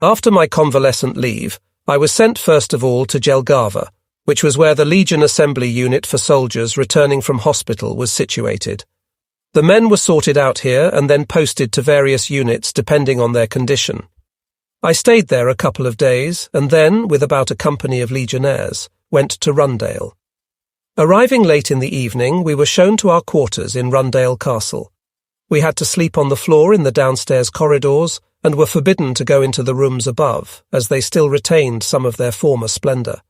After my convalescent leave, I was sent first of all to Jelgava, which was where the Legion Assembly Unit for soldiers returning from hospital was situated. The men were sorted out here and then posted to various units depending on their condition. I stayed there a couple of days and then, with about a company of legionnaires, went to Rundale. Arriving late in the evening, we were shown to our quarters in Rundale Castle. We had to sleep on the floor in the downstairs corridors and were forbidden to go into the rooms above, as they still retained some of their former splendour.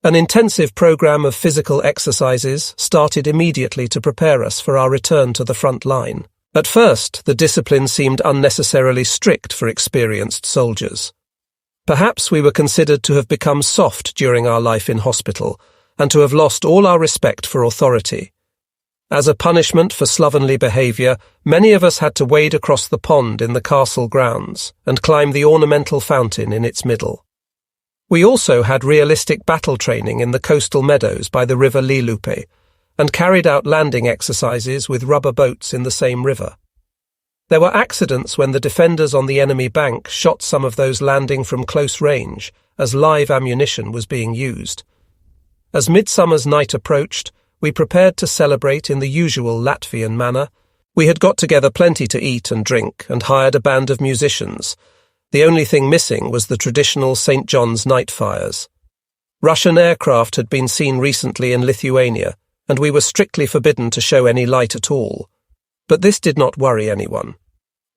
An intensive programme of physical exercises started immediately to prepare us for our return to the front line. At first, the discipline seemed unnecessarily strict for experienced soldiers. Perhaps we were considered to have become soft during our life in hospital, and to have lost all our respect for authority. As a punishment for slovenly behaviour, many of us had to wade across the pond in the castle grounds and climb the ornamental fountain in its middle. We also had realistic battle training in the coastal meadows by the river Lilupe, and carried out landing exercises with rubber boats in the same river. There were accidents when the defenders on the enemy bank shot some of those landing from close range, as live ammunition was being used. As Midsummer's Night approached, we prepared to celebrate in the usual Latvian manner. We had got together plenty to eat and drink and hired a band of musicians. The only thing missing was the traditional St. John's night fires. Russian aircraft had been seen recently in Lithuania, and we were strictly forbidden to show any light at all. But this did not worry anyone.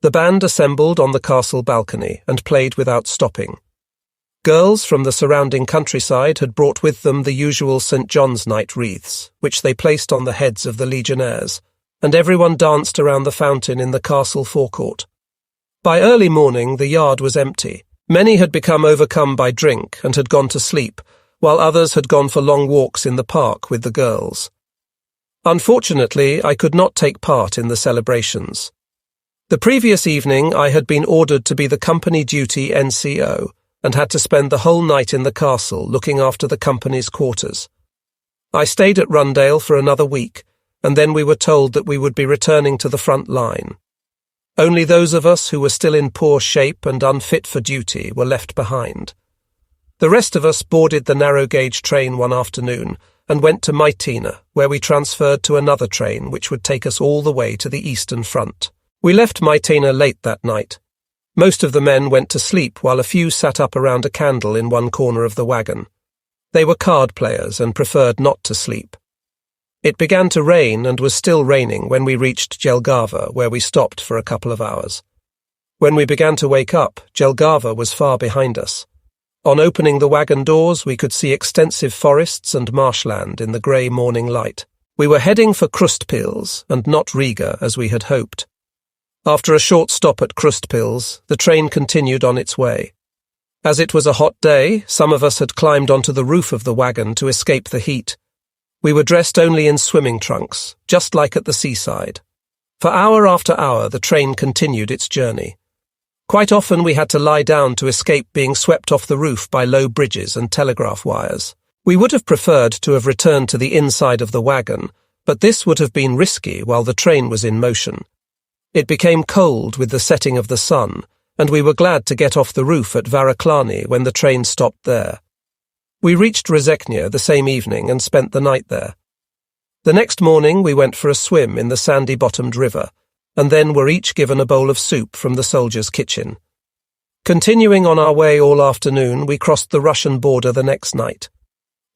The band assembled on the castle balcony and played without stopping. Girls from the surrounding countryside had brought with them the usual St. John's night wreaths, which they placed on the heads of the legionnaires, and everyone danced around the fountain in the castle forecourt. By early morning, the yard was empty. Many had become overcome by drink and had gone to sleep, while others had gone for long walks in the park with the girls. Unfortunately, I could not take part in the celebrations. The previous evening, I had been ordered to be the company duty NCO and had to spend the whole night in the castle looking after the company's quarters. I stayed at Rundale for another week, and then we were told that we would be returning to the front line. Only those of us who were still in poor shape and unfit for duty were left behind. The rest of us boarded the narrow-gauge train one afternoon and went to Maitina, where we transferred to another train which would take us all the way to the Eastern Front. We left Maitina late that night. Most of the men went to sleep while a few sat up around a candle in one corner of the wagon. They were card players and preferred not to sleep. It began to rain and was still raining when we reached Jelgava, where we stopped for a couple of hours. When we began to wake up, Jelgava was far behind us. On opening the wagon doors, we could see extensive forests and marshland in the grey morning light. We were heading for Krustpils and not Riga, as we had hoped. After a short stop at Krustpils, the train continued on its way. As it was a hot day, some of us had climbed onto the roof of the wagon to escape the heat. We were dressed only in swimming trunks, just like at the seaside. For hour after hour, the train continued its journey. Quite often we had to lie down to escape being swept off the roof by low bridges and telegraph wires. We would have preferred to have returned to the inside of the wagon, but this would have been risky while the train was in motion. It became cold with the setting of the sun, and we were glad to get off the roof at Varaklani when the train stopped there. We reached Rezeknia the same evening and spent the night there. The next morning we went for a swim in the sandy-bottomed river, and then were each given a bowl of soup from the soldiers' kitchen. Continuing on our way all afternoon, we crossed the Russian border the next night.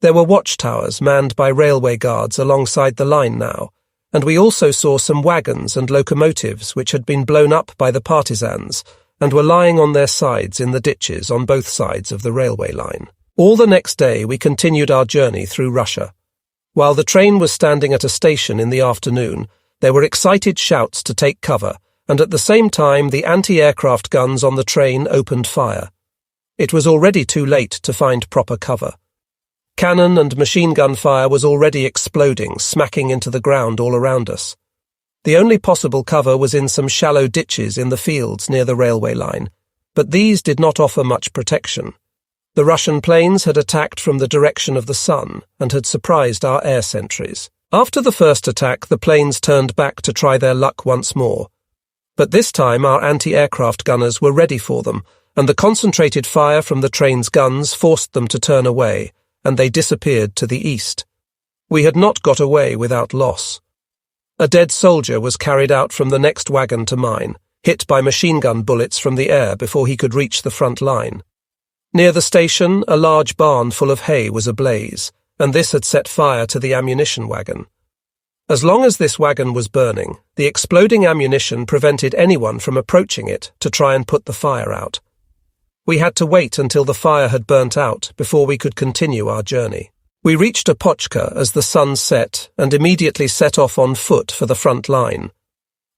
There were watchtowers manned by railway guards alongside the line now, and we also saw some wagons and locomotives which had been blown up by the partisans and were lying on their sides in the ditches on both sides of the railway line. All the next day we continued our journey through Russia. While the train was standing at a station in the afternoon, there were excited shouts to take cover, and at the same time the anti-aircraft guns on the train opened fire. It was already too late to find proper cover. Cannon and machine gun fire was already exploding, smacking into the ground all around us. The only possible cover was in some shallow ditches in the fields near the railway line, but these did not offer much protection. The Russian planes had attacked from the direction of the sun and had surprised our air sentries. After the first attack, the planes turned back to try their luck once more. But this time our anti-aircraft gunners were ready for them, and the concentrated fire from the train's guns forced them to turn away, and they disappeared to the east. We had not got away without loss. A dead soldier was carried out from the next wagon to mine, hit by machine gun bullets from the air before he could reach the front line. Near the station, a large barn full of hay was ablaze, and this had set fire to the ammunition wagon. As long as this wagon was burning, the exploding ammunition prevented anyone from approaching it to try and put the fire out. We had to wait until the fire had burnt out before we could continue our journey. We reached Opochka as the sun set and immediately set off on foot for the front line.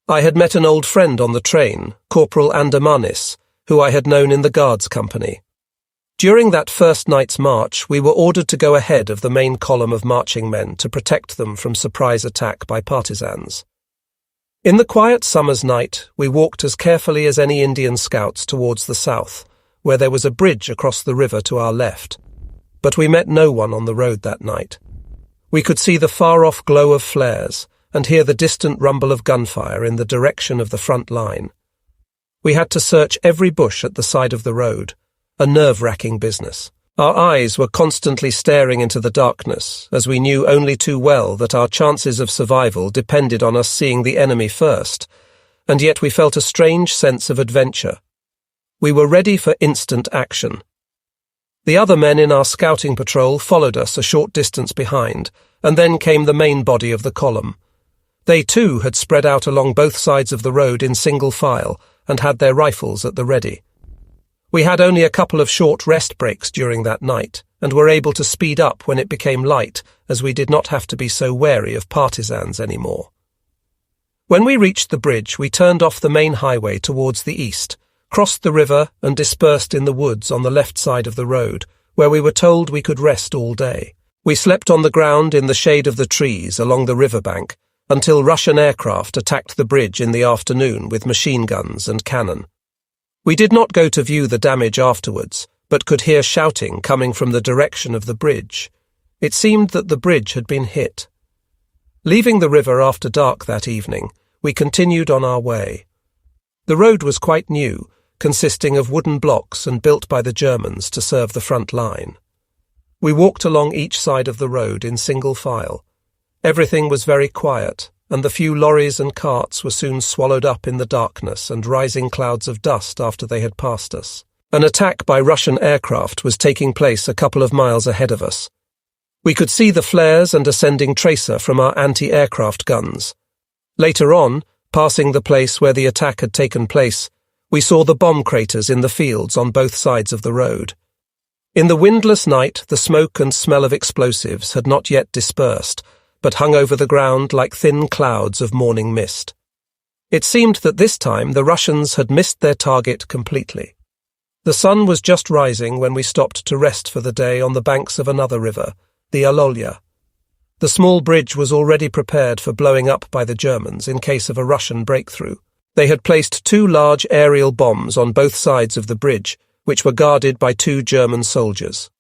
I had met an old friend on the train, Corporal Andamanis, who I had known in the Guards Company. During that first night's march, we were ordered to go ahead of the main column of marching men to protect them from surprise attack by partisans. In the quiet summer's night, we walked as carefully as any Indian scouts towards the south, where there was a bridge across the river to our left. But we met no one on the road that night. We could see the far-off glow of flares and hear the distant rumble of gunfire in the direction of the front line. We had to search every bush at the side of the road, a nerve-wracking business. Our eyes were constantly staring into the darkness, as we knew only too well that our chances of survival depended on us seeing the enemy first, and yet we felt a strange sense of adventure. We were ready for instant action. The other men in our scouting patrol followed us a short distance behind, and then came the main body of the column. They too had spread out along both sides of the road in single file and had their rifles at the ready. We had only a couple of short rest breaks during that night, and were able to speed up when it became light, as we did not have to be so wary of partisans anymore. When we reached the bridge, we turned off the main highway towards the east, crossed the river and dispersed in the woods on the left side of the road, where we were told we could rest all day. We slept on the ground in the shade of the trees along the riverbank until Russian aircraft attacked the bridge in the afternoon with machine guns and cannon. We did not go to view the damage afterwards, but could hear shouting coming from the direction of the bridge. It seemed that the bridge had been hit. Leaving the river after dark that evening, we continued on our way. The road was quite new, consisting of wooden blocks and built by the Germans to serve the front line. We walked along each side of the road in single file. Everything was very quiet, and the few lorries and carts were soon swallowed up in the darkness and rising clouds of dust after they had passed us. An attack by Russian aircraft was taking place a couple of miles ahead of us. We could see the flares and ascending tracer from our anti-aircraft guns. Later on, passing the place where the attack had taken place, we saw the bomb craters in the fields on both sides of the road. In the windless night, the smoke and smell of explosives had not yet dispersed, but hung over the ground like thin clouds of morning mist. It seemed that this time the Russians had missed their target completely. The sun was just rising when we stopped to rest for the day on the banks of another river, the Alolya. The small bridge was already prepared for blowing up by the Germans in case of a Russian breakthrough. They had placed 2 large aerial bombs on both sides of the bridge, which were guarded by 2 German soldiers.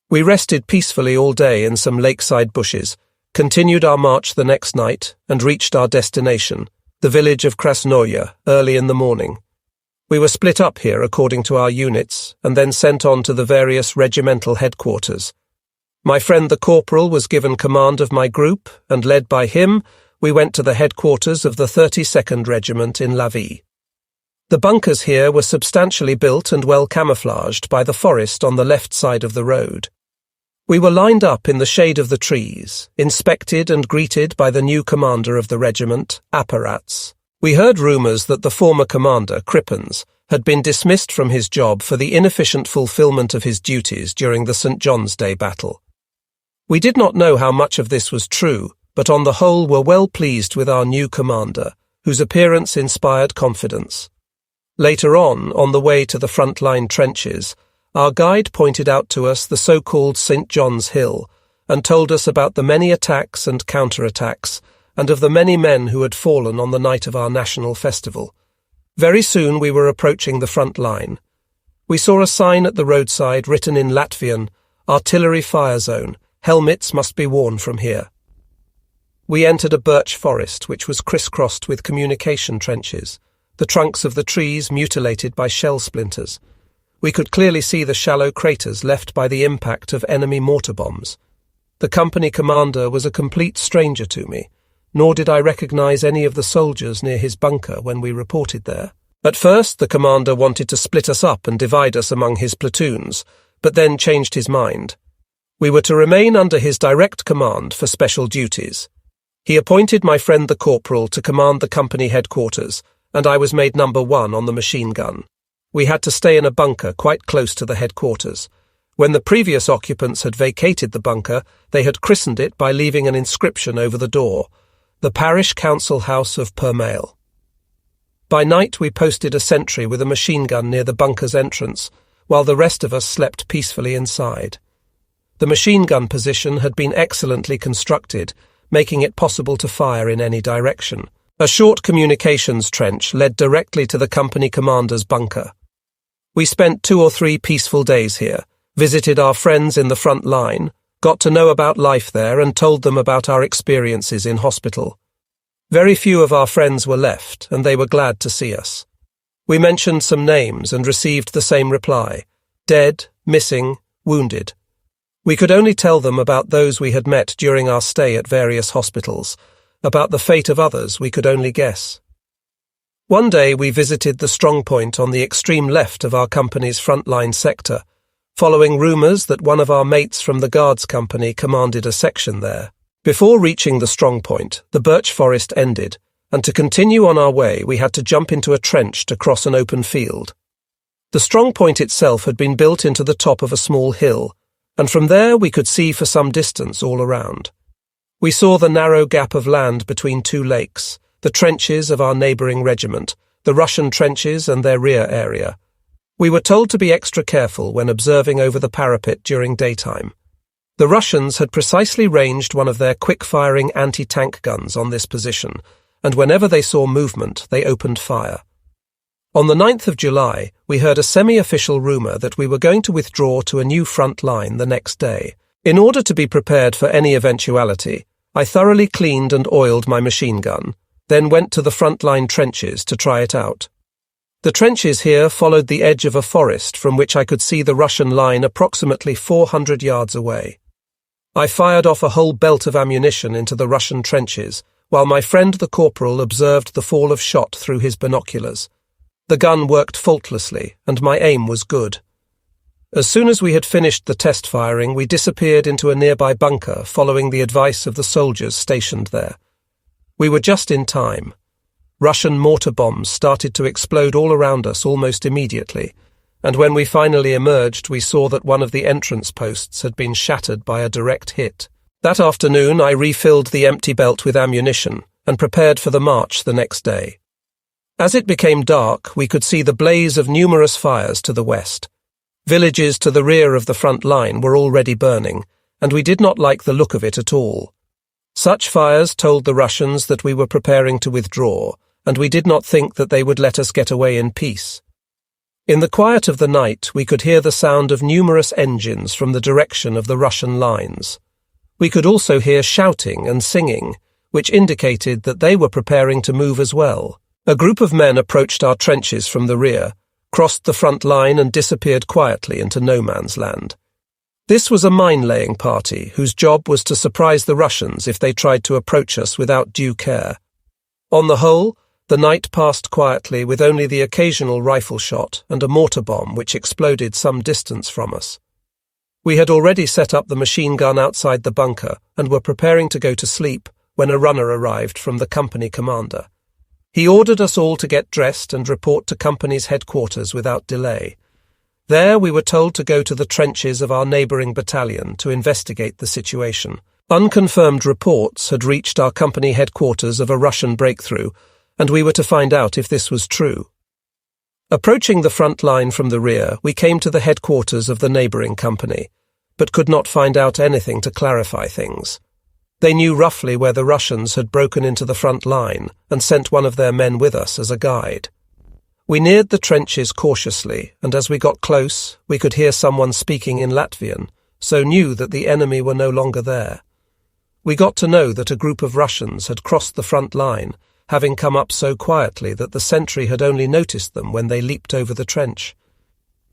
We rested peacefully all day in some lakeside bushes, continued our march the next night, and reached our destination, the village of Krasnoye, early in the morning. We were split up here according to our units, and then sent on to the various regimental headquarters. My friend the corporal was given command of my group, and led by him, we went to the headquarters of the 32nd Regiment in Lavie. The bunkers here were substantially built and well camouflaged by the forest on the left side of the road. We were lined up in the shade of the trees, inspected and greeted by the new commander of the regiment, Aparats. We heard rumours that the former commander, Krippens, had been dismissed from his job for the inefficient fulfilment of his duties during the St. John's Day battle. We did not know how much of this was true, but on the whole were well pleased with our new commander, whose appearance inspired confidence. Later on the way to the front-line trenches, our guide pointed out to us the so-called St. John's Hill and told us about the many attacks and counter-attacks and of the many men who had fallen on the night of our national festival. Very soon we were approaching the front line. We saw a sign at the roadside written in Latvian, "Artillery fire zone, helmets must be worn from here." We entered a birch forest which was crisscrossed with communication trenches, the trunks of the trees mutilated by shell splinters, We could clearly see the shallow craters left by the impact of enemy mortar bombs. The company commander was a complete stranger to me, nor did I recognize any of the soldiers near his bunker when we reported there. At first, the commander wanted to split us up and divide us among his platoons, but then changed his mind. We were to remain under his direct command for special duties. He appointed my friend the corporal to command the company headquarters, and I was made number 1 on the machine gun. We had to stay in a bunker quite close to the headquarters. When the previous occupants had vacated the bunker, they had christened it by leaving an inscription over the door, "The Parish Council House of Permail." By night we posted a sentry with a machine gun near the bunker's entrance, while the rest of us slept peacefully inside. The machine gun position had been excellently constructed, making it possible to fire in any direction. A short communications trench led directly to the company commander's bunker. We spent 2 or 3 peaceful days here, visited our friends in the front line, got to know about life there and told them about our experiences in hospital. Very few of our friends were left, and they were glad to see us. We mentioned some names and received the same reply: dead, missing, wounded. We could only tell them about those we had met during our stay at various hospitals. About the fate of others we could only guess. One day we visited the strongpoint on the extreme left of our company's frontline sector, following rumours that one of our mates from the Guards Company commanded a section there. Before reaching the strongpoint, the birch forest ended, and to continue on our way we had to jump into a trench to cross an open field. The strongpoint itself had been built into the top of a small hill, and from there we could see for some distance all around. We saw the narrow gap of land between 2 lakes, the trenches of our neighbouring regiment, the Russian trenches and their rear area. We were told to be extra careful when observing over the parapet during daytime. The Russians had precisely ranged one of their quick-firing anti-tank guns on this position, and whenever they saw movement, they opened fire. On the 9th of July, we heard a semi-official rumour that we were going to withdraw to a new front line the next day. In order to be prepared for any eventuality, I thoroughly cleaned and oiled my machine gun, then went to the front-line trenches to try it out. The trenches here followed the edge of a forest from which I could see the Russian line approximately 400 yards away. I fired off a whole belt of ammunition into the Russian trenches, while my friend the corporal observed the fall of shot through his binoculars. The gun worked faultlessly, and my aim was good. As soon as we had finished the test firing, we disappeared into a nearby bunker, following the advice of the soldiers stationed there. We were just in time. Russian mortar bombs started to explode all around us almost immediately, and when we finally emerged, we saw that one of the entrance posts had been shattered by a direct hit. That afternoon, I refilled the empty belt with ammunition and prepared for the march the next day. As it became dark, we could see the blaze of numerous fires to the west. Villages to the rear of the front line were already burning, and we did not like the look of it at all. Such fires told the Russians that we were preparing to withdraw, and we did not think that they would let us get away in peace. In the quiet of the night, we could hear the sound of numerous engines from the direction of the Russian lines. We could also hear shouting and singing, which indicated that they were preparing to move as well. A group of men approached our trenches from the rear, crossed the front line and disappeared quietly into no man's land. This was a mine-laying party whose job was to surprise the Russians if they tried to approach us without due care. On the whole, the night passed quietly with only the occasional rifle shot and a mortar bomb which exploded some distance from us. We had already set up the machine gun outside the bunker and were preparing to go to sleep when a runner arrived from the company commander. He ordered us all to get dressed and report to company's headquarters without delay. There we were told to go to the trenches of our neighbouring battalion to investigate the situation. Unconfirmed reports had reached our company headquarters of a Russian breakthrough, and we were to find out if this was true. Approaching the front line from the rear, we came to the headquarters of the neighbouring company, but could not find out anything to clarify things. They knew roughly where the Russians had broken into the front line and sent one of their men with us as a guide. We neared the trenches cautiously, and as we got close, we could hear someone speaking in Latvian, so knew that the enemy were no longer there. We got to know that a group of Russians had crossed the front line, having come up so quietly that the sentry had only noticed them when they leaped over the trench.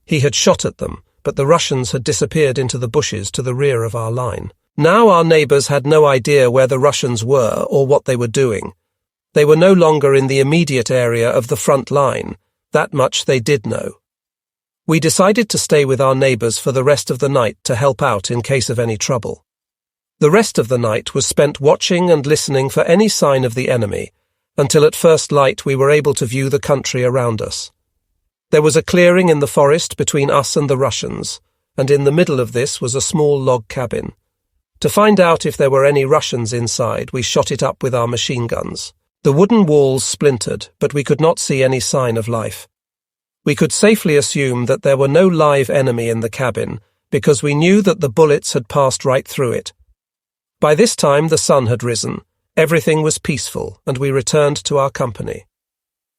He had shot at them, but the Russians had disappeared into the bushes to the rear of our line. Now our neighbours had no idea where the Russians were or what they were doing. They were no longer in the immediate area of the front line. That much they did know. We decided to stay with our neighbours for the rest of the night to help out in case of any trouble. The rest of the night was spent watching and listening for any sign of the enemy, until at first light we were able to view the country around us. There was a clearing in the forest between us and the Russians, and in the middle of this was a small log cabin. To find out if there were any Russians inside, we shot it up with our machine guns. The wooden walls splintered, but we could not see any sign of life. We could safely assume that there were no live enemy in the cabin, because we knew that the bullets had passed right through it. By this time the sun had risen, everything was peaceful, and we returned to our company.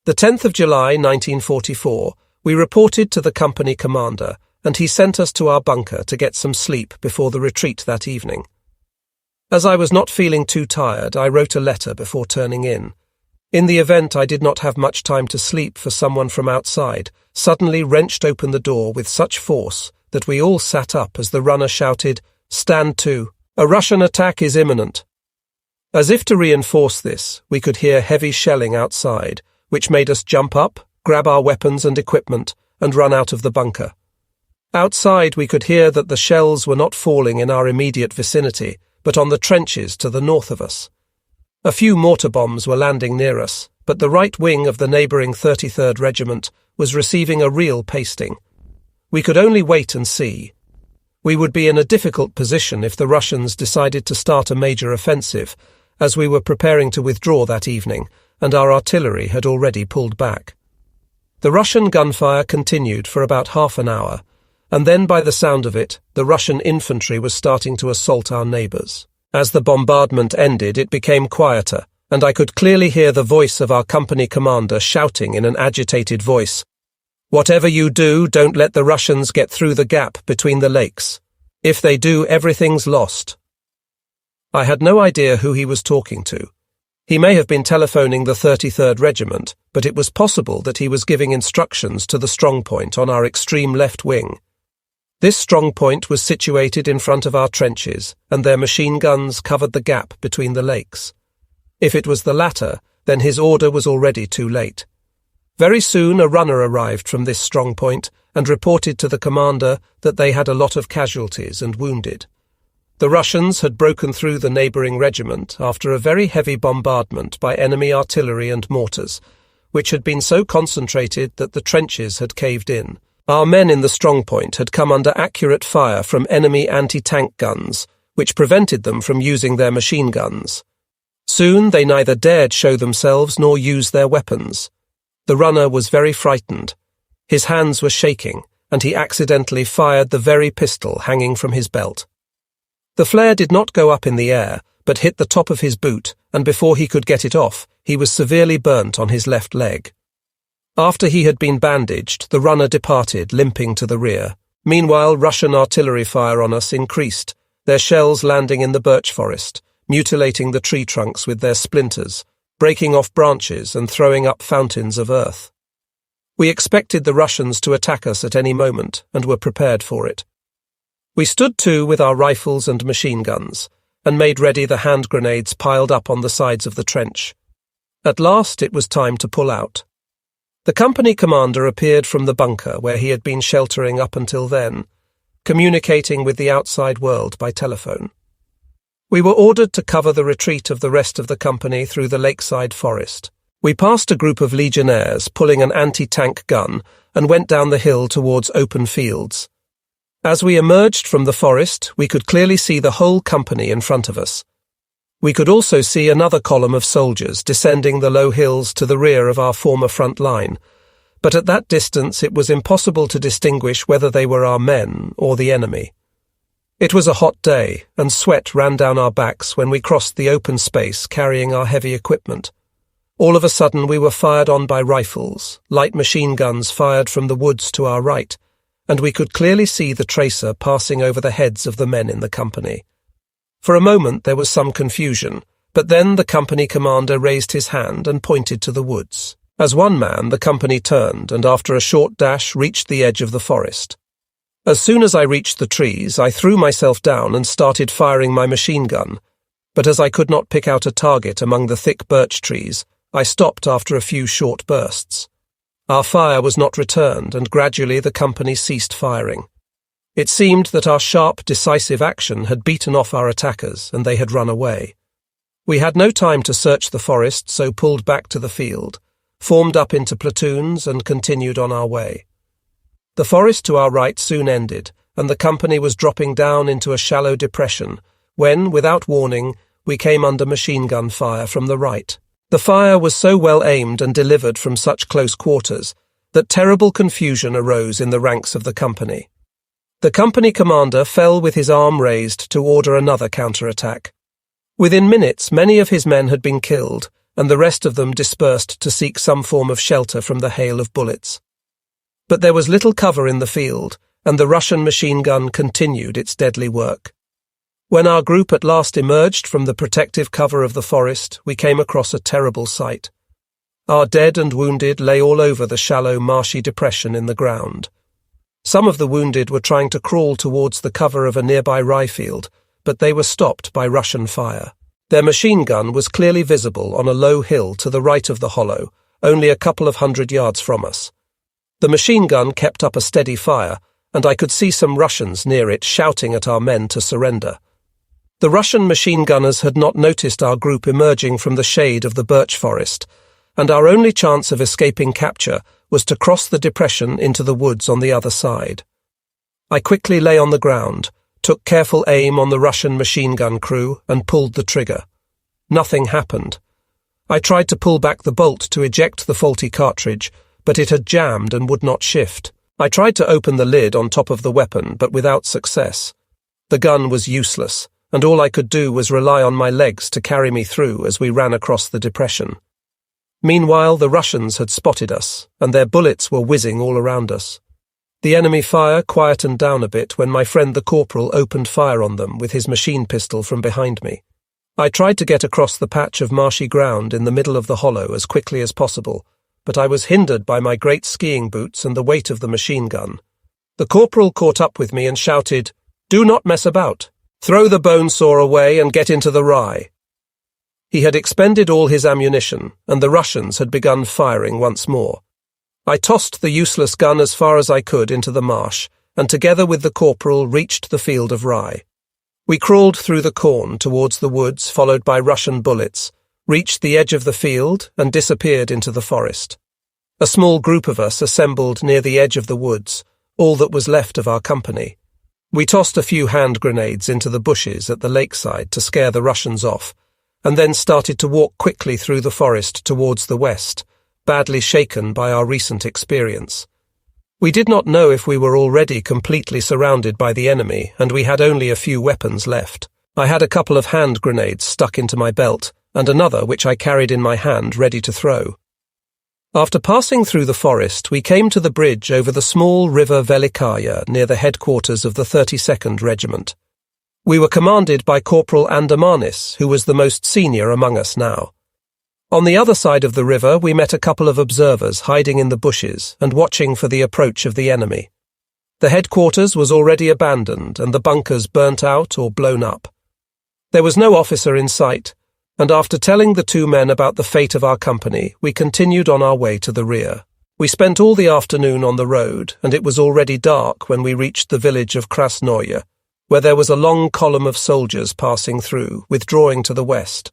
The 10th of July 1944, we reported to the company commander, and he sent us to our bunker to get some sleep before the retreat that evening. As I was not feeling too tired, I wrote a letter before turning in. In the event I did not have much time to sleep, for someone from outside suddenly wrenched open the door with such force that we all sat up as the runner shouted, "Stand to! A Russian attack is imminent!" As if to reinforce this, we could hear heavy shelling outside, which made us jump up, grab our weapons and equipment, and run out of the bunker. Outside we could hear that the shells were not falling in our immediate vicinity, but on the trenches to the north of us. A few mortar bombs were landing near us, but the right wing of the neighbouring 33rd Regiment was receiving a real pasting. We could only wait and see. We would be in a difficult position if the Russians decided to start a major offensive, as we were preparing to withdraw that evening, and our artillery had already pulled back. The Russian gunfire continued for about half an hour, and then by the sound of it, the Russian infantry was starting to assault our neighbours. As the bombardment ended, it became quieter, and I could clearly hear the voice of our company commander shouting in an agitated voice, "Whatever you do, don't let the Russians get through the gap between the lakes. If they do, everything's lost." I had no idea who he was talking to. He may have been telephoning the 33rd Regiment, but it was possible that he was giving instructions to the strongpoint on our extreme left wing. This strongpoint was situated in front of our trenches, and their machine guns covered the gap between the lakes. If it was the latter, then his order was already too late. Very soon a runner arrived from this strongpoint and reported to the commander that they had a lot of casualties and wounded. The Russians had broken through the neighbouring regiment after a very heavy bombardment by enemy artillery and mortars, which had been so concentrated that the trenches had caved in. Our men in the strongpoint had come under accurate fire from enemy anti-tank guns, which prevented them from using their machine guns. Soon they neither dared show themselves nor use their weapons. The runner was very frightened. His hands were shaking, and he accidentally fired the very pistol hanging from his belt. The flare did not go up in the air, but hit the top of his boot, and before he could get it off, he was severely burnt on his left leg. After he had been bandaged, the runner departed, limping to the rear. Meanwhile, Russian artillery fire on us increased, their shells landing in the birch forest, mutilating the tree trunks with their splinters, breaking off branches and throwing up fountains of earth. We expected the Russians to attack us at any moment, and were prepared for it. We stood to with our rifles and machine guns, and made ready the hand grenades piled up on the sides of the trench. At last it was time to pull out. The company commander appeared from the bunker where he had been sheltering up until then, communicating with the outside world by telephone. We were ordered to cover the retreat of the rest of the company through the lakeside forest. We passed a group of legionnaires pulling an anti-tank gun and went down the hill towards open fields. As we emerged from the forest, we could clearly see the whole company in front of us. We could also see another column of soldiers descending the low hills to the rear of our former front line, but at that distance it was impossible to distinguish whether they were our men or the enemy. It was a hot day, and sweat ran down our backs when we crossed the open space carrying our heavy equipment. All of a sudden we were fired on by rifles, light machine guns fired from the woods to our right, and we could clearly see the tracer passing over the heads of the men in the company. For a moment there was some confusion, but then the company commander raised his hand and pointed to the woods. As one man, the company turned and after a short dash reached the edge of the forest. As soon as I reached the trees, I threw myself down and started firing my machine gun, but as I could not pick out a target among the thick birch trees, I stopped after a few short bursts. Our fire was not returned, and gradually the company ceased firing. It seemed that our sharp, decisive action had beaten off our attackers, and they had run away. We had no time to search the forest, so pulled back to the field, formed up into platoons, and continued on our way. The forest to our right soon ended, and the company was dropping down into a shallow depression, when, without warning, we came under machine gun fire from the right. The fire was so well aimed and delivered from such close quarters that terrible confusion arose in the ranks of the company. The company commander fell with his arm raised to order another counterattack. Within minutes, many of his men had been killed, and the rest of them dispersed to seek some form of shelter from the hail of bullets. But there was little cover in the field, and the Russian machine gun continued its deadly work. When our group at last emerged from the protective cover of the forest, we came across a terrible sight. Our dead and wounded lay all over the shallow, marshy depression in the ground. Some of the wounded were trying to crawl towards the cover of a nearby rye field, but they were stopped by Russian fire. Their machine gun was clearly visible on a low hill to the right of the hollow, only a couple of 100 yards from us. The machine gun kept up a steady fire, and I could see some Russians near it shouting at our men to surrender. The Russian machine gunners had not noticed our group emerging from the shade of the birch forest, and our only chance of escaping capture was to cross the depression into the woods on the other side. I quickly lay on the ground, took careful aim on the Russian machine gun crew, and pulled the trigger. Nothing happened. I tried to pull back the bolt to eject the faulty cartridge, but it had jammed and would not shift. I tried to open the lid on top of the weapon, but without success. The gun was useless, and all I could do was rely on my legs to carry me through as we ran across the depression. Meanwhile, the Russians had spotted us, and their bullets were whizzing all around us. The enemy fire quietened down a bit when my friend the corporal opened fire on them with his machine pistol from behind me. I tried to get across the patch of marshy ground in the middle of the hollow as quickly as possible, but I was hindered by my great skiing boots and the weight of the machine gun. The corporal caught up with me and shouted, "Do not mess about. Throw the bone saw away and get into the rye." He had expended all his ammunition, and the Russians had begun firing once more. I tossed the useless gun as far as I could into the marsh, and together with the corporal reached the field of rye. We crawled through the corn towards the woods, followed by Russian bullets, reached the edge of the field, and disappeared into the forest. A small group of us assembled near the edge of the woods, all that was left of our company. We tossed a few hand grenades into the bushes at the lakeside to scare the Russians off, and then started to walk quickly through the forest towards the west, badly shaken by our recent experience. We did not know if we were already completely surrounded by the enemy, and we had only a few weapons left. I had a couple of hand grenades stuck into my belt, and another which I carried in my hand ready to throw. After passing through the forest, we came to the bridge over the small river Velikaya near the headquarters of the 32nd Regiment. We were commanded by Corporal Andamanis, who was the most senior among us now. On the other side of the river, we met a couple of observers hiding in the bushes and watching for the approach of the enemy. The headquarters was already abandoned and the bunkers burnt out or blown up. There was no officer in sight, and after telling the two men about the fate of our company, we continued on our way to the rear. We spent all the afternoon on the road, and it was already dark when we reached the village of Krasnoye, where there was a long column of soldiers passing through, withdrawing to the west.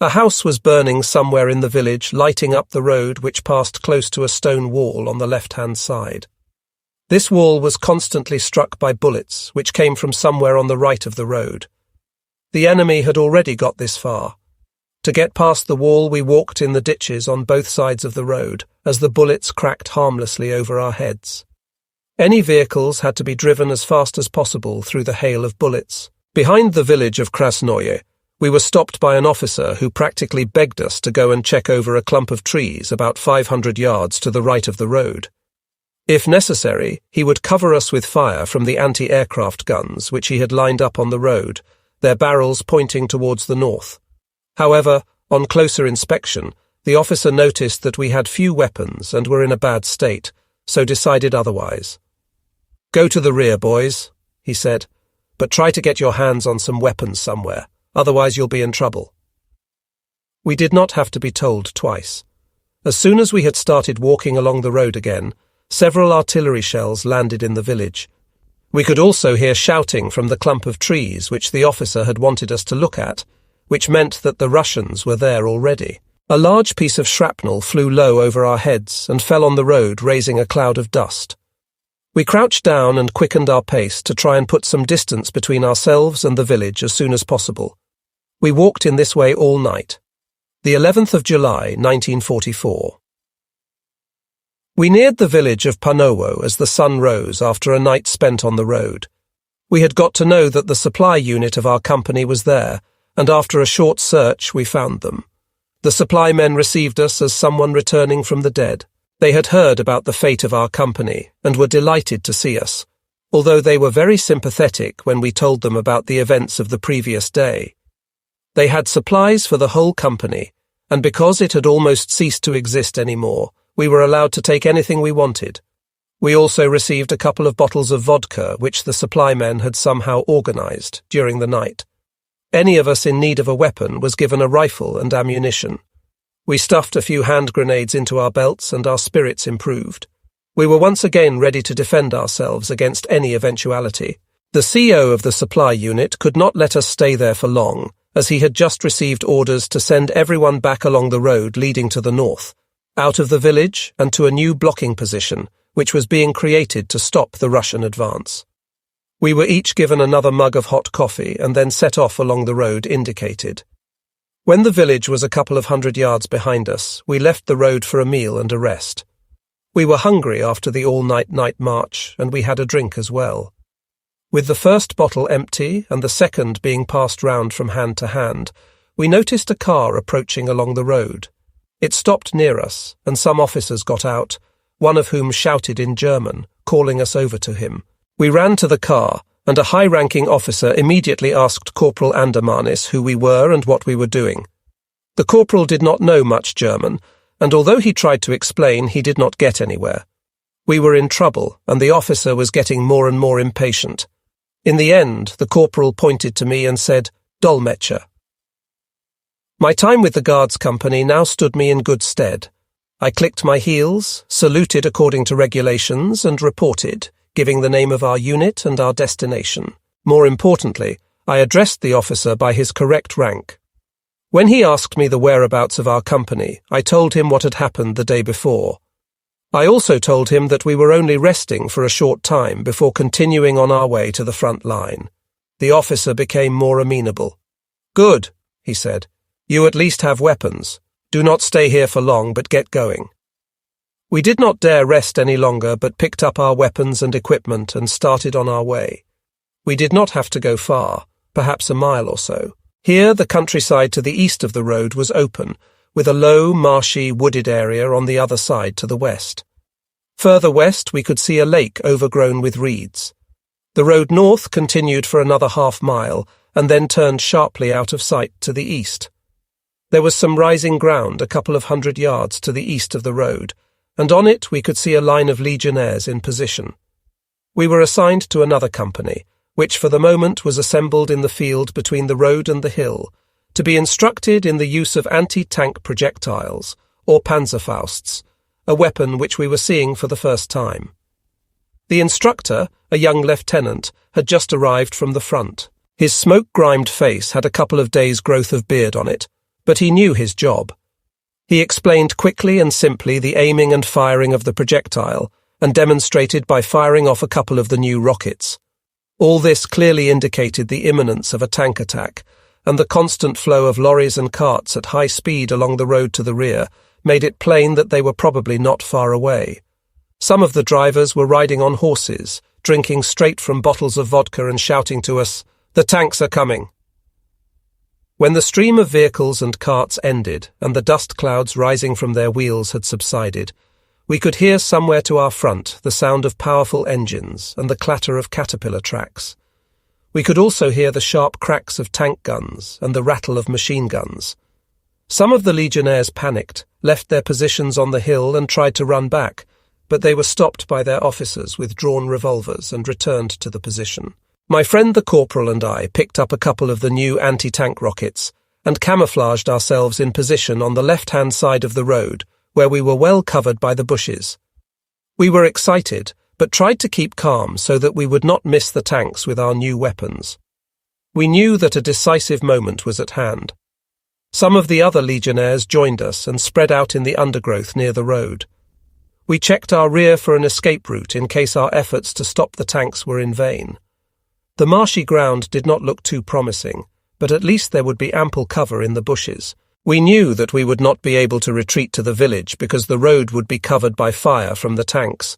A house was burning somewhere in the village, lighting up the road which passed close to a stone wall on the left-hand side. This wall was constantly struck by bullets, which came from somewhere on the right of the road. The enemy had already got this far. To get past the wall, we walked in the ditches on both sides of the road, as the bullets cracked harmlessly over our heads. Any vehicles had to be driven as fast as possible through the hail of bullets. Behind the village of Krasnoye, we were stopped by an officer who practically begged us to go and check over a clump of trees about 500 yards to the right of the road. If necessary, he would cover us with fire from the anti-aircraft guns which he had lined up on the road, their barrels pointing towards the north. However, on closer inspection, The officer noticed that we had few weapons and were in a bad state, so decided otherwise. "Go to the rear, boys," he said, "but try to get your hands on some weapons somewhere, otherwise you'll be in trouble." We did not have to be told twice. As soon as we had started walking along the road again, several artillery shells landed in the village. We could also hear shouting from the clump of trees which the officer had wanted us to look at, which meant that the Russians were there already. A large piece of shrapnel flew low over our heads and fell on the road, raising a cloud of dust. We crouched down and quickened our pace to try and put some distance between ourselves and the village as soon as possible. We walked in this way all night. The 11th of July, 1944. We neared the village of Panowo as the sun rose after a night spent on the road. We had got to know that the supply unit of our company was there, and after a short search we found them. The supply men received us as someone returning from the dead. They had heard about the fate of our company and were delighted to see us, although they were very sympathetic when we told them about the events of the previous day. They had supplies for the whole company, and because it had almost ceased to exist anymore, we were allowed to take anything we wanted. We also received a couple of bottles of vodka which the supply men had somehow organized during the night. Any of us in need of a weapon was given a rifle and ammunition. We stuffed a few hand grenades into our belts and our spirits improved. We were once again ready to defend ourselves against any eventuality. The CO of the supply unit could not let us stay there for long, as he had just received orders to send everyone back along the road leading to the north, out of the village and to a new blocking position, which was being created to stop the Russian advance. We were each given another mug of hot coffee and then set off along the road indicated. When the village was a couple of 100 yards behind us, we left the road for a meal and a rest. We were hungry after the all-night march, and we had a drink as well. With the first bottle empty and the second being passed round from hand to hand, we noticed a car approaching along the road. It stopped near us, and some officers got out, one of whom shouted in German, calling us over to him. We ran to the car, and a high-ranking officer immediately asked Corporal Andermanis who we were and what we were doing. The corporal did not know much German, and although he tried to explain, he did not get anywhere. We were in trouble, and the officer was getting more and more impatient. In the end, the corporal pointed to me and said, "Dolmetscher." My time with the Guards Company now stood me in good stead. I clicked my heels, saluted according to regulations, and reported, giving the name of our unit and our destination. More importantly, I addressed the officer by his correct rank. When he asked me the whereabouts of our company, I told him what had happened the day before. I also told him that we were only resting for a short time before continuing on our way to the front line. The officer became more amenable. "Good," he said. "You at least have weapons. Do not stay here for long, but get going." We did not dare rest any longer, but picked up our weapons and equipment and started on our way. We did not have to go far, perhaps a mile or so. Here the countryside to the east of the road was open, with a low, marshy, wooded area on the other side to the west. Further west we could see a lake overgrown with reeds. The road north continued for another half-mile and then turned sharply out of sight to the east. There was some rising ground a couple of 100 yards to the east of the road, and on it we could see a line of legionnaires in position. We were assigned to another company, which for the moment was assembled in the field between the road and the hill, to be instructed in the use of anti-tank projectiles, or Panzerfausts, a weapon which we were seeing for the first time. The instructor, a young lieutenant, had just arrived from the front. His smoke-grimed face had a couple of days' growth of beard on it, but he knew his job. He explained quickly and simply the aiming and firing of the projectile, and demonstrated by firing off a couple of the new rockets. All this clearly indicated the imminence of a tank attack, and the constant flow of lorries and carts at high speed along the road to the rear made it plain that they were probably not far away. Some of the drivers were riding on horses, drinking straight from bottles of vodka and shouting to us, "The tanks are coming!" When the stream of vehicles and carts ended and the dust clouds rising from their wheels had subsided, we could hear somewhere to our front the sound of powerful engines and the clatter of caterpillar tracks. We could also hear the sharp cracks of tank guns and the rattle of machine guns. Some of the legionnaires panicked left their positions on the hill and tried to run back, but they were stopped by their officers with drawn revolvers and returned to the position. My friend the corporal and I picked up a couple of the new anti-tank rockets and camouflaged ourselves in position on the left-hand side of the road, where we were well covered by the bushes. We were excited, but tried to keep calm so that we would not miss the tanks with our new weapons. We knew that a decisive moment was at hand. Some of the other legionnaires joined us and spread out in the undergrowth near the road. We checked our rear for an escape route in case our efforts to stop the tanks were in vain. The marshy ground did not look too promising, but at least there would be ample cover in the bushes. We knew that we would not be able to retreat to the village because the road would be covered by fire from the tanks.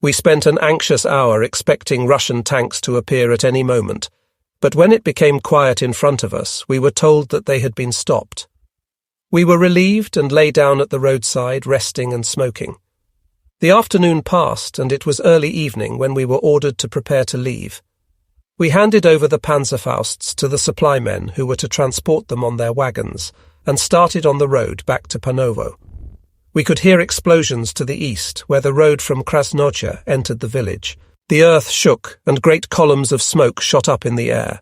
We spent an anxious hour expecting Russian tanks to appear at any moment, but when it became quiet in front of us, we were told that they had been stopped. We were relieved and lay down at the roadside, resting and smoking. The afternoon passed, and it was early evening when we were ordered to prepare to leave. We handed over the Panzerfausts to the supply men who were to transport them on their wagons, and started on the road back to Panovo. We could hear explosions to the east, where the road from Krasnocha entered the village. The earth shook, and great columns of smoke shot up in the air.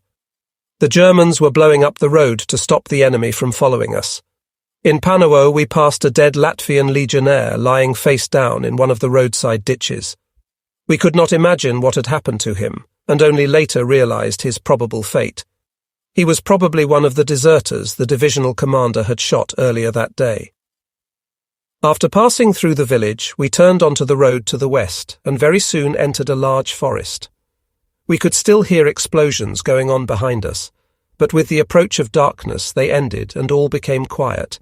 The Germans were blowing up the road to stop the enemy from following us. In Panovo, we passed a dead Latvian legionnaire lying face down in one of the roadside ditches. We could not imagine what had happened to him, and only later realized his probable fate. He was probably one of the deserters the divisional commander had shot earlier that day. After passing through the village, we turned onto the road to the west and very soon entered a large forest. We could still hear explosions going on behind us, but with the approach of darkness they ended and all became quiet.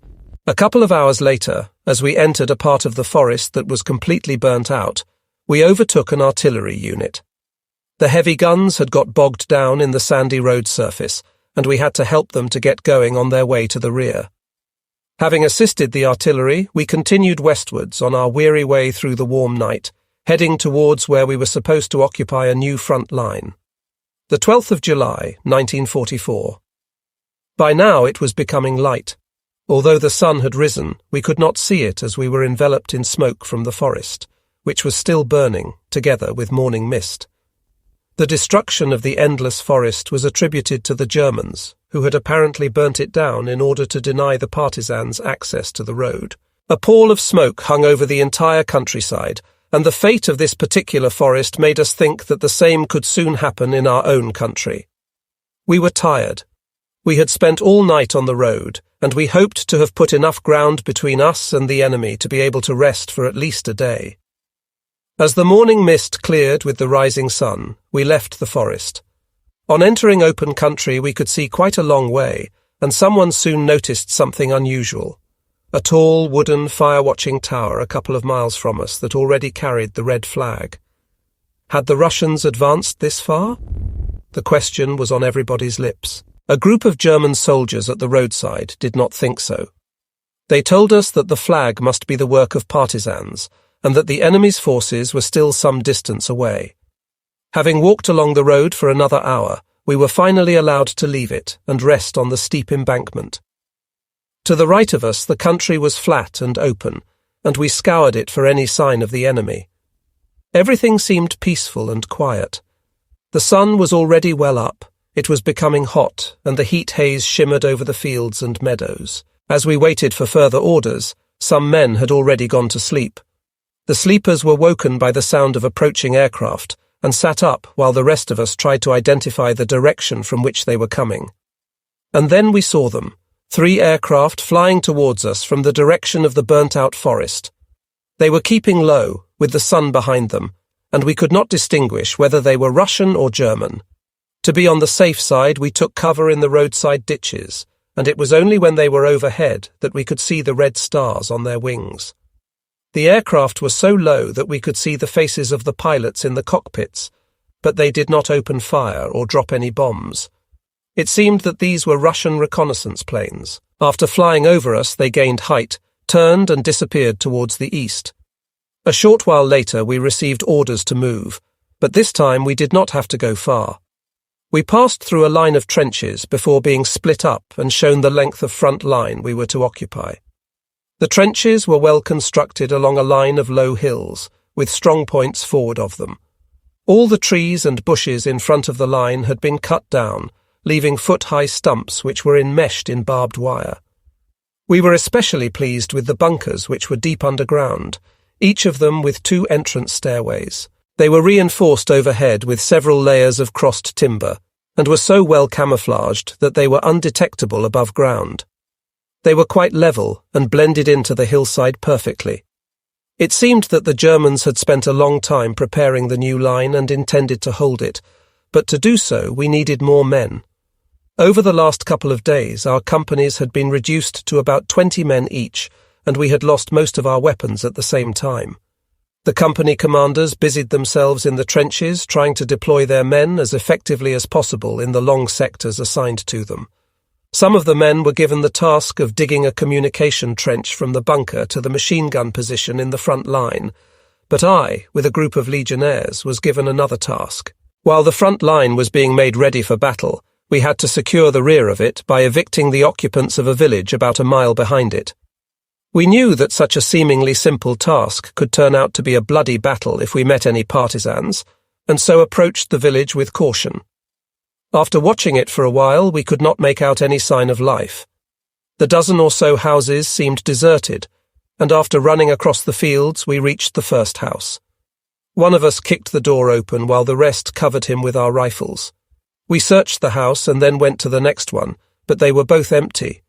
A couple of hours later, as we entered a part of the forest that was completely burnt out, we overtook an artillery unit. The heavy guns had got bogged down in the sandy road surface, and we had to help them to get going on their way to the rear. Having assisted the artillery, we continued westwards on our weary way through the warm night, heading towards where we were supposed to occupy a new front line. The 12th of July, 1944. By now it was becoming light. Although the sun had risen, we could not see it as we were enveloped in smoke from the forest, which was still burning, together with morning mist. The destruction of the endless forest was attributed to the Germans, who had apparently burnt it down in order to deny the partisans access to the road. A pall of smoke hung over the entire countryside, and the fate of this particular forest made us think that the same could soon happen in our own country. We were tired. We had spent all night on the road, and we hoped to have put enough ground between us and the enemy to be able to rest for at least a day. As the morning mist cleared with the rising sun, we left the forest. On entering open country, we could see quite a long way, and someone soon noticed something unusual. A tall wooden fire-watching tower a couple of miles from us that already carried the red flag. Had the Russians advanced this far? The question was on everybody's lips. A group of German soldiers at the roadside did not think so. They told us that the flag must be the work of partisans, and that the enemy's forces were still some distance away. Having walked along the road for another hour, we were finally allowed to leave it and rest on the steep embankment. To the right of us, the country was flat and open, and we scoured it for any sign of the enemy. Everything seemed peaceful and quiet. The sun was already well up. It was becoming hot, and the heat haze shimmered over the fields and meadows. As we waited for further orders, some men had already gone to sleep. The sleepers were woken by the sound of approaching aircraft and sat up while the rest of us tried to identify the direction from which they were coming. And then we saw them, 3 aircraft flying towards us from the direction of the burnt-out forest. They were keeping low, with the sun behind them, and we could not distinguish whether they were Russian or German. To be on the safe side, we took cover in the roadside ditches, and it was only when they were overhead that we could see the red stars on their wings. The aircraft were so low that we could see the faces of the pilots in the cockpits, but they did not open fire or drop any bombs. It seemed that these were Russian reconnaissance planes. After flying over us, they gained height, turned and disappeared towards the east. A short while later, we received orders to move, but this time we did not have to go far. We passed through a line of trenches before being split up and shown the length of front line we were to occupy. The trenches were well constructed along a line of low hills, with strong points forward of them. All the trees and bushes in front of the line had been cut down, leaving foot-high stumps which were enmeshed in barbed wire. We were especially pleased with the bunkers, which were deep underground, each of them with 2 entrance stairways. They were reinforced overhead with several layers of crossed timber, and were so well camouflaged that they were undetectable above ground. They were quite level and blended into the hillside perfectly. It seemed that the Germans had spent a long time preparing the new line and intended to hold it, but to do so we needed more men. Over the last couple of days our companies had been reduced to about 20 men each, and we had lost most of our weapons at the same time. The company commanders busied themselves in the trenches, trying to deploy their men as effectively as possible in the long sectors assigned to them. Some of the men were given the task of digging a communication trench from the bunker to the machine gun position in the front line, but I, with a group of legionnaires, was given another task. While the front line was being made ready for battle, we had to secure the rear of it by evicting the occupants of a village about a mile behind it. We knew that such a seemingly simple task could turn out to be a bloody battle if we met any partisans, and so approached the village with caution. After watching it for a while, we could not make out any sign of life. The dozen or so houses seemed deserted, and after running across the fields, we reached the first house. One of us kicked the door open while the rest covered him with our rifles. We searched the house and then went to the next one, but they were both empty.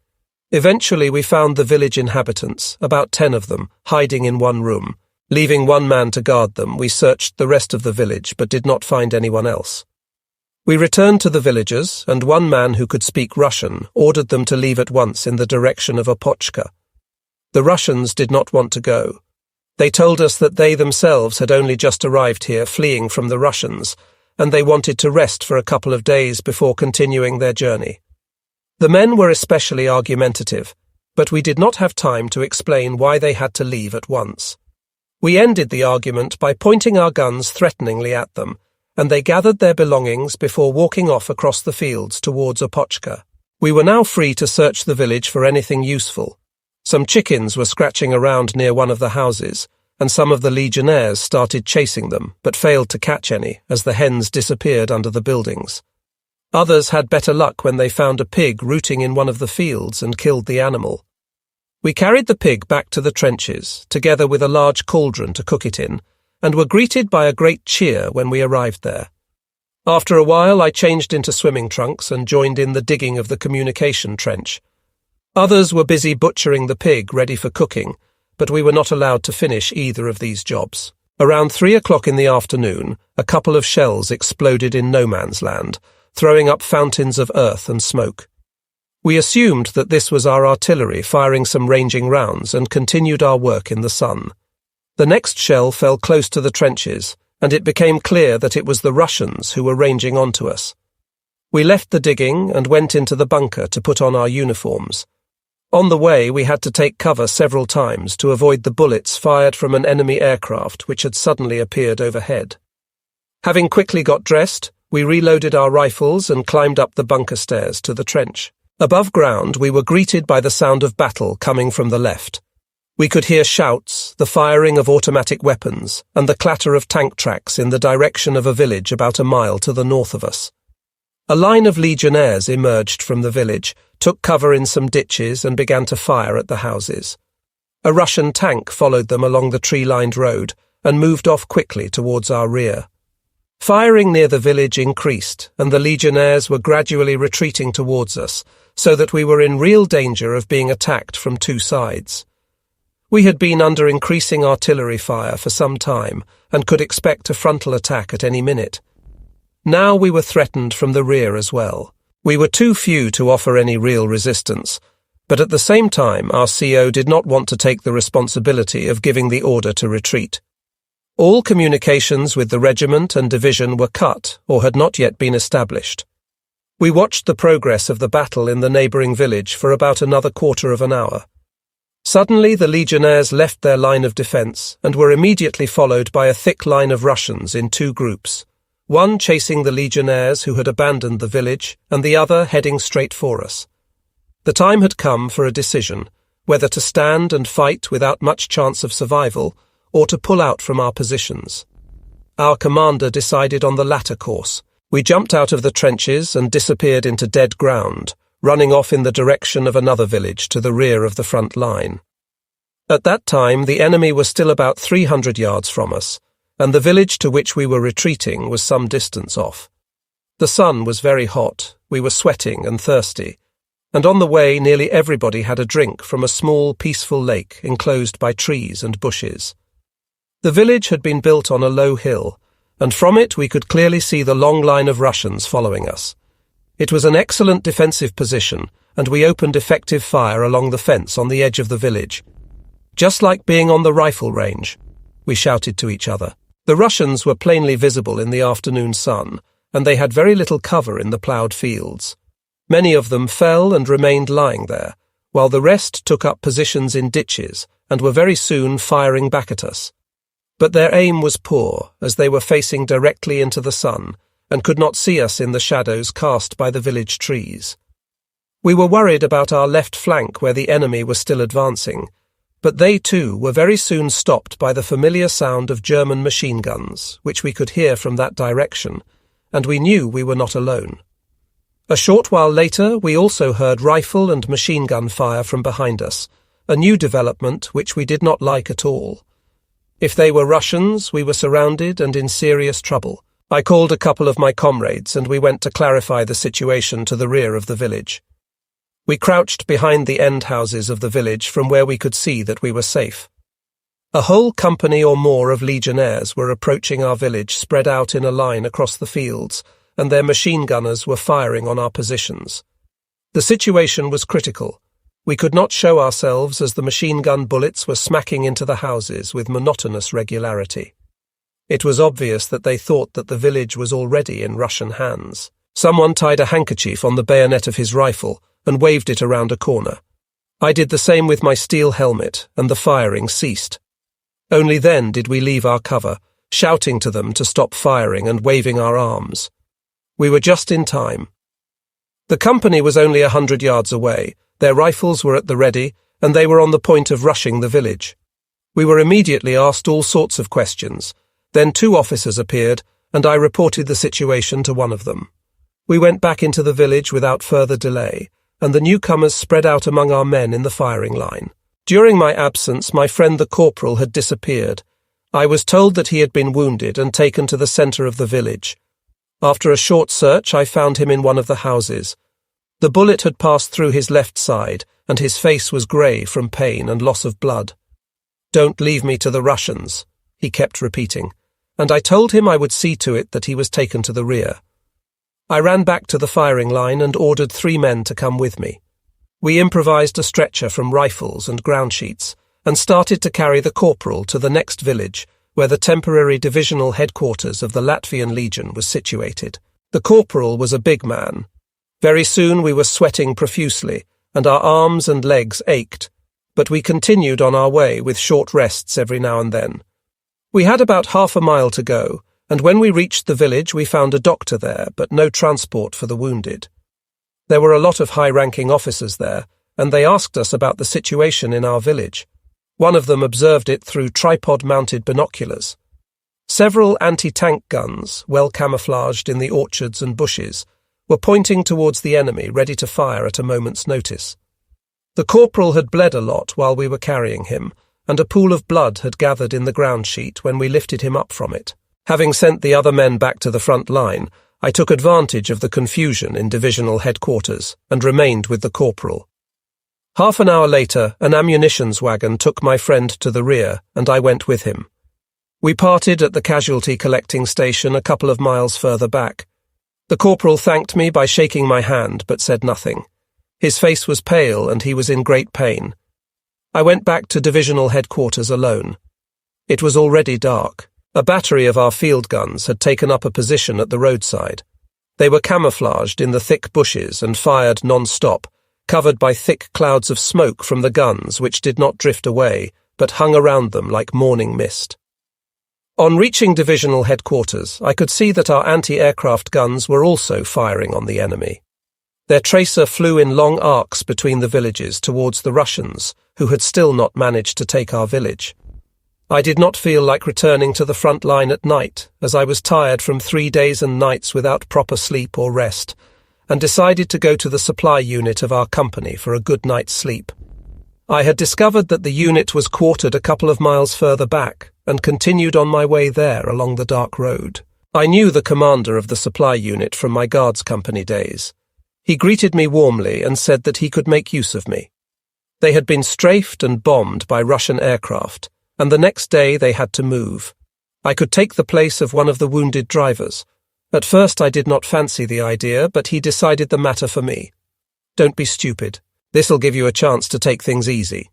Eventually we found the village inhabitants, about 10 of them, hiding in one room. Leaving one man to guard them, we searched the rest of the village but did not find anyone else. We returned to the villagers, and one man who could speak Russian ordered them to leave at once in the direction of Opochka. The Russians did not want to go. They told us that they themselves had only just arrived here fleeing from the Russians, and they wanted to rest for a couple of days before continuing their journey. The men were especially argumentative, but we did not have time to explain why they had to leave at once. We ended the argument by pointing our guns threateningly at them, and they gathered their belongings before walking off across the fields towards Opochka. We were now free to search the village for anything useful. Some chickens were scratching around near one of the houses, and some of the legionnaires started chasing them, but failed to catch any, as the hens disappeared under the buildings. Others had better luck when they found a pig rooting in one of the fields and killed the animal. We carried the pig back to the trenches, together with a large cauldron to cook it in, and were greeted by a great cheer when we arrived there. After a while I changed into swimming trunks and joined in the digging of the communication trench. Others were busy butchering the pig ready for cooking, but we were not allowed to finish either of these jobs. Around 3 o'clock in the afternoon, a couple of shells exploded in no man's land, throwing up fountains of earth and smoke. We assumed that this was our artillery firing some ranging rounds and continued our work in the sun. The next shell fell close to the trenches, and it became clear that it was the Russians who were ranging onto us. We left the digging and went into the bunker to put on our uniforms. On the way, we had to take cover several times to avoid the bullets fired from an enemy aircraft which had suddenly appeared overhead. Having quickly got dressed, we reloaded our rifles and climbed up the bunker stairs to the trench. Above ground, we were greeted by the sound of battle coming from the left. We could hear shouts, the firing of automatic weapons, and the clatter of tank tracks in the direction of a village about a mile to the north of us. A line of legionnaires emerged from the village, took cover in some ditches and began to fire at the houses. A Russian tank followed them along the tree-lined road and moved off quickly towards our rear. Firing near the village increased, and the legionnaires were gradually retreating towards us, so that we were in real danger of being attacked from 2 sides. We had been under increasing artillery fire for some time and could expect a frontal attack at any minute. Now we were threatened from the rear as well. We were too few to offer any real resistance, but at the same time our CO did not want to take the responsibility of giving the order to retreat. All communications with the regiment and division were cut or had not yet been established. We watched the progress of the battle in the neighbouring village for about another quarter of an hour. Suddenly the legionnaires left their line of defence and were immediately followed by a thick line of Russians in 2 groups, one chasing the legionnaires who had abandoned the village and the other heading straight for us. The time had come for a decision, whether to stand and fight without much chance of survival, or to pull out from our positions. Our commander decided on the latter course. We jumped out of the trenches and disappeared into dead ground, running off in the direction of another village to the rear of the front line. At that time, the enemy was still about 300 yards from us, and the village to which we were retreating was some distance off. The sun was very hot, we were sweating and thirsty, and on the way nearly everybody had a drink from a small, peaceful lake enclosed by trees and bushes. The village had been built on a low hill, and from it we could clearly see the long line of Russians following us. It was an excellent defensive position, and we opened effective fire along the fence on the edge of the village. "Just like being on the rifle range," we shouted to each other. The Russians were plainly visible in the afternoon sun, and they had very little cover in the ploughed fields. Many of them fell and remained lying there, while the rest took up positions in ditches and were very soon firing back at us. But their aim was poor, as they were facing directly into the sun and could not see us in the shadows cast by the village trees. We were worried about our left flank where the enemy was still advancing, but they too were very soon stopped by the familiar sound of German machine guns, which we could hear from that direction, and we knew we were not alone. A short while later, we also heard rifle and machine gun fire from behind us, a new development which we did not like at all. If they were Russians, we were surrounded and in serious trouble. I called a couple of my comrades and we went to clarify the situation to the rear of the village. We crouched behind the end houses of the village from where we could see that we were safe. A whole company or more of legionnaires were approaching our village, spread out in a line across the fields, and their machine gunners were firing on our positions. The situation was critical. We could not show ourselves as the machine gun bullets were smacking into the houses with monotonous regularity. It was obvious that they thought that the village was already in Russian hands. Someone tied a handkerchief on the bayonet of his rifle and waved it around a corner. I did the same with my steel helmet, and the firing ceased. Only then did we leave our cover, shouting to them to stop firing and waving our arms. We were just in time. The company was only 100 yards away, their rifles were at the ready, and they were on the point of rushing the village. We were immediately asked all sorts of questions. Then 2 officers appeared, and I reported the situation to one of them. We went back into the village without further delay, and the newcomers spread out among our men in the firing line. During my absence, my friend the corporal had disappeared. I was told that he had been wounded and taken to the centre of the village. After a short search, I found him in one of the houses. The bullet had passed through his left side, and his face was grey from pain and loss of blood. "Don't leave me to the Russians," he kept repeating, and I told him I would see to it that he was taken to the rear. I ran back to the firing line and ordered 3 men to come with me. We improvised a stretcher from rifles and ground sheets and started to carry the corporal to the next village where the temporary divisional headquarters of the Latvian Legion was situated. The corporal was a big man. Very soon we were sweating profusely and our arms and legs ached, but we continued on our way with short rests every now and then. We had about half a mile to go, and when we reached the village we found a doctor there, but no transport for the wounded. There were a lot of high-ranking officers there, and they asked us about the situation in our village. One of them observed it through tripod-mounted binoculars. Several anti-tank guns, well camouflaged in the orchards and bushes, were pointing towards the enemy, ready to fire at a moment's notice. The corporal had bled a lot while we were carrying him, and a pool of blood had gathered in the ground sheet when we lifted him up from it. Having sent the other men back to the front line, I took advantage of the confusion in divisional headquarters and remained with the corporal. Half an hour later, an ammunitions wagon took my friend to the rear, and I went with him. We parted at the casualty collecting station a couple of miles further back. The corporal thanked me by shaking my hand, but said nothing. His face was pale, and he was in great pain. I went back to divisional headquarters alone. It was already dark. A battery of our field guns had taken up a position at the roadside. They were camouflaged in the thick bushes and fired non-stop, covered by thick clouds of smoke from the guns which did not drift away, but hung around them like morning mist. On reaching divisional headquarters, I could see that our anti-aircraft guns were also firing on the enemy. Their tracer flew in long arcs between the villages towards the Russians, who had still not managed to take our village. I did not feel like returning to the front line at night, as I was tired from 3 days and nights without proper sleep or rest, and decided to go to the supply unit of our company for a good night's sleep. I had discovered that the unit was quartered a couple of miles further back, and continued on my way there along the dark road. I knew the commander of the supply unit from my guards company days. He greeted me warmly and said that he could make use of me. They had been strafed and bombed by Russian aircraft, and the next day they had to move. I could take the place of one of the wounded drivers. At first I did not fancy the idea, but he decided the matter for me. Don't be stupid. This'll give you a chance to take things easy.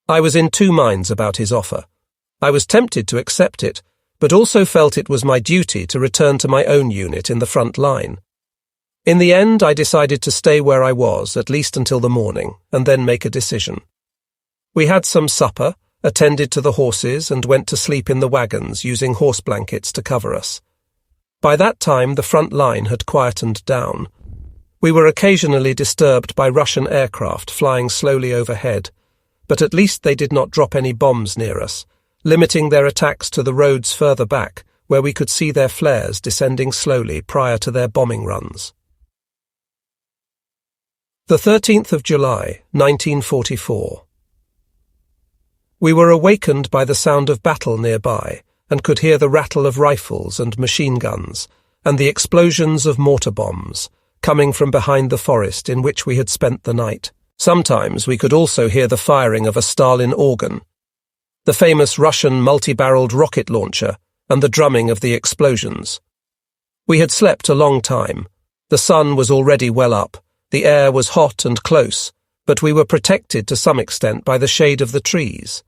I was in two minds about his offer. I was tempted to accept it, but also felt it was my duty to return to my own unit in the front line. In the end, I decided to stay where I was, at least until the morning, and then make a decision. We had some supper, attended to the horses, and went to sleep in the wagons using horse blankets to cover us. By that time, the front line had quietened down. We were occasionally disturbed by Russian aircraft flying slowly overhead, but at least they did not drop any bombs near us, limiting their attacks to the roads further back, where we could see their flares descending slowly prior to their bombing runs. The 13th of July, 1944. We were awakened by the sound of battle nearby, and could hear the rattle of rifles and machine guns, and the explosions of mortar bombs, coming from behind the forest in which we had spent the night. Sometimes we could also hear the firing of a Stalin organ, the famous Russian multi-barreled rocket launcher, and the drumming of the explosions. We had slept a long time. The sun was already well up, the air was hot and close, but we were protected to some extent by the shade of the trees.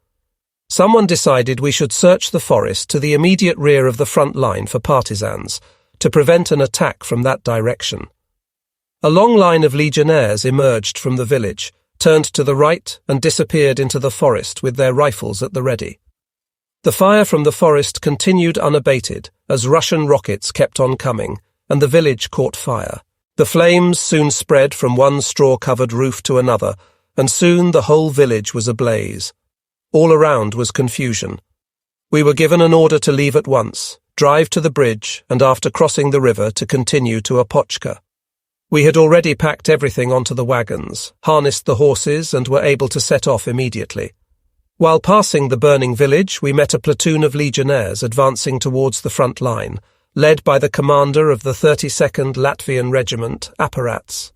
Someone decided we should search the forest to the immediate rear of the front line for partisans, to prevent an attack from that direction. A long line of legionnaires emerged from the village, turned to the right, and disappeared into the forest with their rifles at the ready. The fire from the forest continued unabated as Russian rockets kept on coming, and the village caught fire. The flames soon spread from one straw-covered roof to another, and soon the whole village was ablaze. All around was confusion. We were given an order to leave at once, drive to the bridge, and after crossing the river to continue to Opochka. We had already packed everything onto the wagons, harnessed the horses, and were able to set off immediately. While passing the burning village, we met a platoon of legionnaires advancing towards the front line, led by the commander of the 32nd Latvian Regiment, Aparats.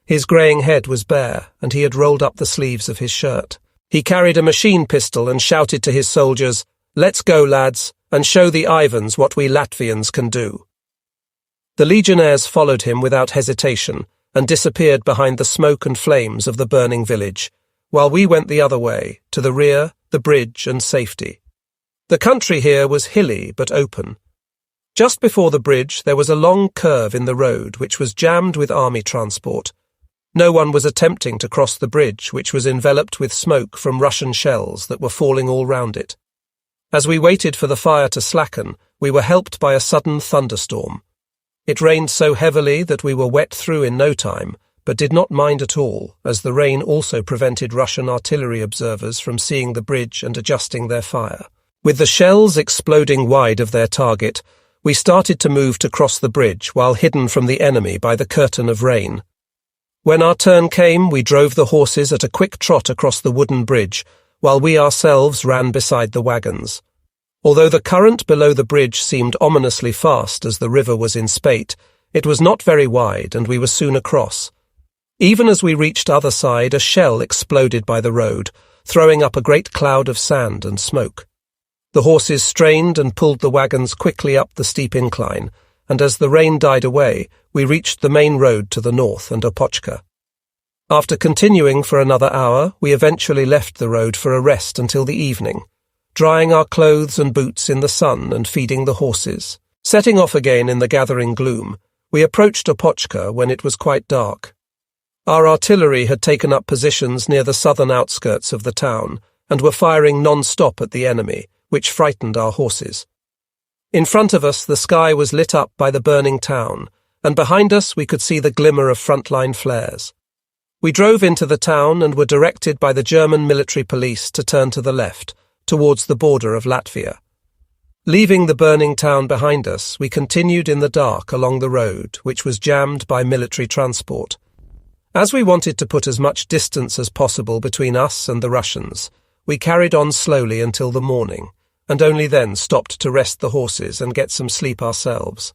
His greying head was bare, and he had rolled up the sleeves of his shirt. He carried a machine pistol and shouted to his soldiers, "Let's go, lads, and show the Ivans what we Latvians can do." The legionnaires followed him without hesitation and disappeared behind the smoke and flames of the burning village, while we went the other way, to the rear, the bridge, and safety. The country here was hilly but open. Just before the bridge there was a long curve in the road which was jammed with army transport. No one was attempting to cross the bridge, which was enveloped with smoke from Russian shells that were falling all round it. As we waited for the fire to slacken, we were helped by a sudden thunderstorm. It rained so heavily that we were wet through in no time, but did not mind at all, as the rain also prevented Russian artillery observers from seeing the bridge and adjusting their fire. With the shells exploding wide of their target, we started to move to cross the bridge while hidden from the enemy by the curtain of rain. When our turn came, we drove the horses at a quick trot across the wooden bridge, while we ourselves ran beside the wagons. Although the current below the bridge seemed ominously fast as the river was in spate, it was not very wide, and we were soon across. Even as we reached other side, a shell exploded by the road, throwing up a great cloud of sand and smoke. The horses strained and pulled the wagons quickly up the steep incline, and as the rain died away, we reached the main road to the north and Opochka. After continuing for another hour, we eventually left the road for a rest until the evening, drying our clothes and boots in the sun and feeding the horses. Setting off again in the gathering gloom, we approached Opochka when it was quite dark. Our artillery had taken up positions near the southern outskirts of the town and were firing non-stop at the enemy, which frightened our horses. In front of us, the sky was lit up by the burning town, and behind us we could see the glimmer of frontline flares. We drove into the town and were directed by the German military police to turn to the left, towards the border of Latvia. Leaving the burning town behind us, we continued in the dark along the road, which was jammed by military transport. As we wanted to put as much distance as possible between us and the Russians, we carried on slowly until the morning, and only then stopped to rest the horses and get some sleep ourselves.